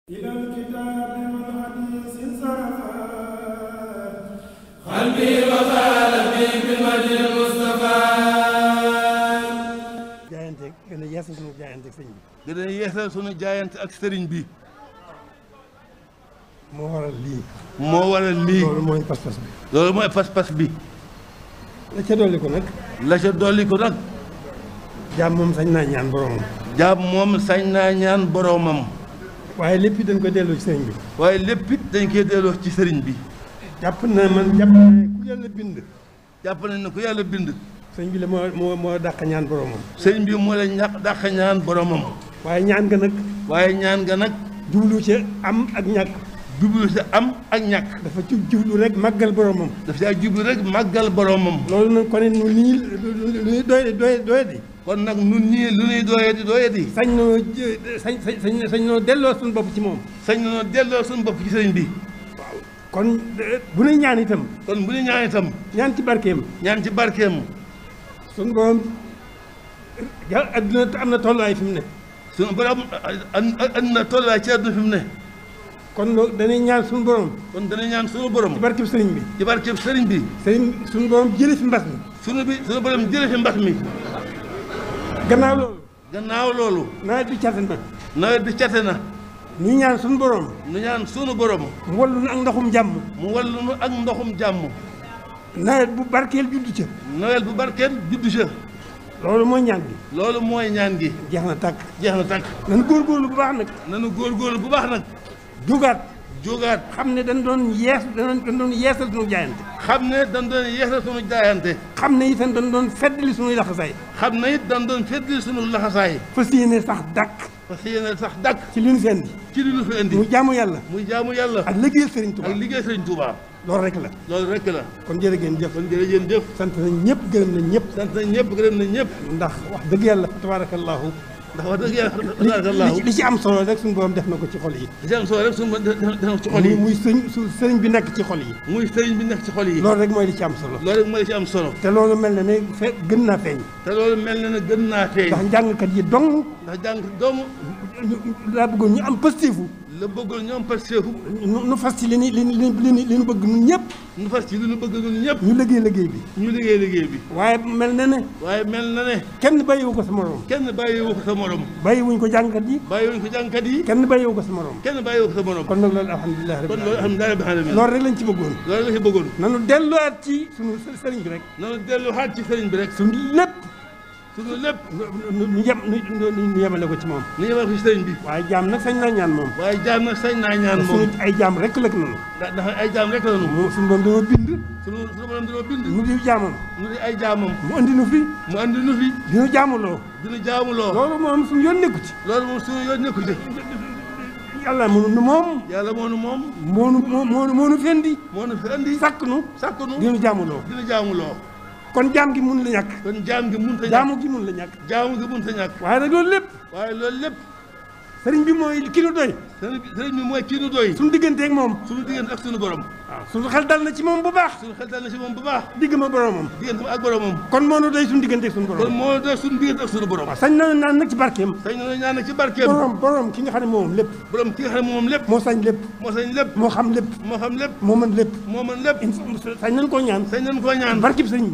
إلى الكتاب والحديث انصرفا قلبي وقلبي بالوجه المصطفى. jaayante gën a yeesal sunu jaayante ak sëriñ bi. gën a yeesal sunu jaayante ak sëriñ bi. moo waral lii. moo waral lii. loolu mooy pas-pas bi. loolu mooy pas-pas bi. la ca dolli ko nag. la ca dolli ko nag. jaam moom sañ naa ñaan boromam. jaam moom sañ naa ñaan boromam. waaye lépp dañ ko delloo ci sëriñ bi. waaye lépp it dañ koy delloo ci sëriñ bi. jàpp na ne ku yàlla bind. jàpp nañ ne ku yàlla bind. sëriñ bi la moo dàq ñaan boromam. sëriñ bi moo la dàq ñaan boromam. waaye ñaan nga nag. waaye ñaan nga nag. jublu ca am ak ñàkk. jublu ca am ak ñàkk. dafa jublu rek màggal boromam. dafa caa jublu rek màggal boromam. loolu nag kon lu ñuy doyadi. kon nag nun ñii lu ñuy doyadi. sañ noo delloo suñu bopp ci moom. sañ noo delloo suñu bopp ci sëriñ bi. waaw kon bu ñuy ñaan itam. kon bu ñu ñaan itam. ñaan ci barkeem. ñaan ci barkeem. suñu borom adduna am na tolluwaay fi mu ne. suñu borom and na tolluwaay ci adduna fi mu ne. kon loolu dañuy ñaan suñu borom. kon dañuy ñaan suñu borom. ci barkeem sëriñ bi. ci barkeem sëriñ bi. suñu borom jële fi mbas mi. suñu borom jële fi mbas mi. gannaaw loolu. nawet bi cate na. nawet bi cate na. ñu ñaan suñu borom. ñu ñaan suñu borom. mu wallu nu ak ndoxum jàmm. mu wallu nu ak ndoxum jàmm. nawet bu barkeel juddu ca. nawet bu barkeel juddu ca. loolu mooy ñaan gi. loolu mooy ñaan gi. jeex na tàkk. jeex na tàkk. nanu góorgóorlu bu baax nag. nanu góorgóorlu bu baax nag. jógaat. xam ne dañ doon yeesal suñu jaayante. xam ne dañ doon yeesal suñu jaayante. xam ne itam dañ doon feddali suñuy laxasaay. xam ne it dañ doon feddali suñu laxasaay. fas yéene sax dàkk. fas yéene sax dàkk. ci li ñu fi indi. ci li ñu fi indi. muy jaamu yàlla. muy jaamu yàlla. ak liggéeyal Sëriñ Tuubaa. ak liggéeyal Sëriñ Tuubaa. loolu rek la. loolu rek la. kon jërë ngeen jëf. kon jërëjëf jëf. sant nañ ñëpp gërëm nañ ñëpp. sant nañ ñëpp gërëm nañ ñëpp. ndax wax dëgg yàlla tabaarakallaahu. ndax wax dëgg yàlla tabaarakallaahu. li ci am solo rek suñu borom def na ko ci xol yi. li ci am solo rek suñu borom def na ko ci xol yi. muy sëriñ bi nekk ci xol yi. muy sëriñ bi nekk ci xol yi. loolu rek mooy li ci am solo. loolu rek mooy li ci am solo. te loolu mel na ne gën naa feeñ. te loolu mel na ne gën naa feeñ. ndax njàngkat yi dong. ndax jàngkat dong. laa bëggoon ñu am pëstéefu. la bëggul ñoom pëstéefu. nu fas ci li ñu bëgg ñun ñëpp. nu fas ci li ñu bëgg ñun ñëpp. ñu liggéey bi. ñu liggéey bi. waaye mel na ne. kenn bàyyiwu ko sa morom. kenn bàyyiwu ko sa morom. bàyyiwuñ ko jàngkat yi. bàyyiwuñ ko jàngkat yi. kenn bàyyiwu ko sa morom. kenn bàyyiwu ko sa morom. kon nag loolu alhamdulilah rabbil alamin. loolu rek lañ ci bëggoon. loolu lañ ci bëggoon. nanu delluwaat ci sunu sëriñ bi rek. nanu delluwaat ci sëriñ bi rek. sunu lépp. ñu yemale ko ci moom. ñu yemale ko ci sëriñ bi. waaye jaam nag sañ naa ñaan moom. waaye jaam nag sañ naa ñaan moom. suñu ay jaam rek la noonu. ndax ay jaam rek la noonu. suñu borom dañoo bind. suñu borom dañoo bind. mu di jaamam. mu di ay jaamam. mu andi nu fi. dina jaamuloo. loolu moom suñu yoon nekku ci. loolu moom suñu yoon nekku ci. yàlla moo nu moom. yàlla moo nu moom. moo nu fi andi. moo nu fi andi. sàkk nu. dina jaamuloo. kon jaam gi mun la ñàkk. jaamu gi mun la ñàkk. waaye nag loolu lépp. sëriñ bi mooy ki nu doy. sëriñ bi mooy ki nu doy. suñu digganteeg moom. suñu diggante ak suñu borom. waaw suñu xel dal na ci moom bu baax. digg ma boromam. ak boromam. kon moo nu doy suñu digganteeg suñu borom. borom. sañ na naan nag ci barkeem. borom ki nga xam ne moom lépp. moo sañ lépp. moo xam lépp. moo mën lépp. sañ nañ koo ñaan. barkeb sëriñ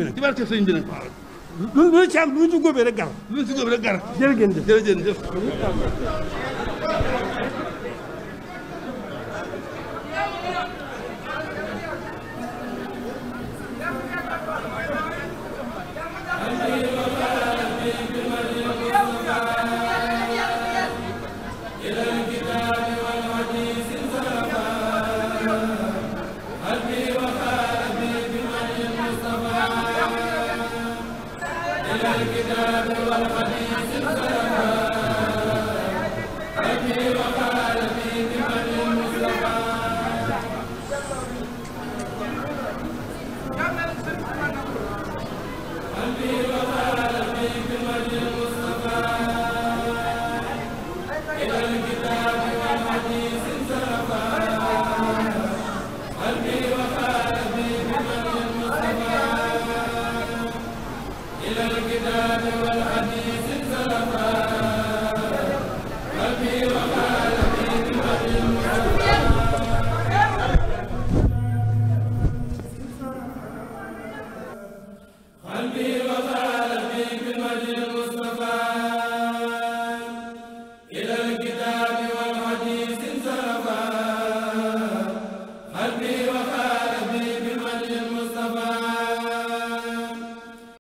bi nag. waaw lu ci am lu ñu ci góobee rek gar. jërëjëf. المصطفى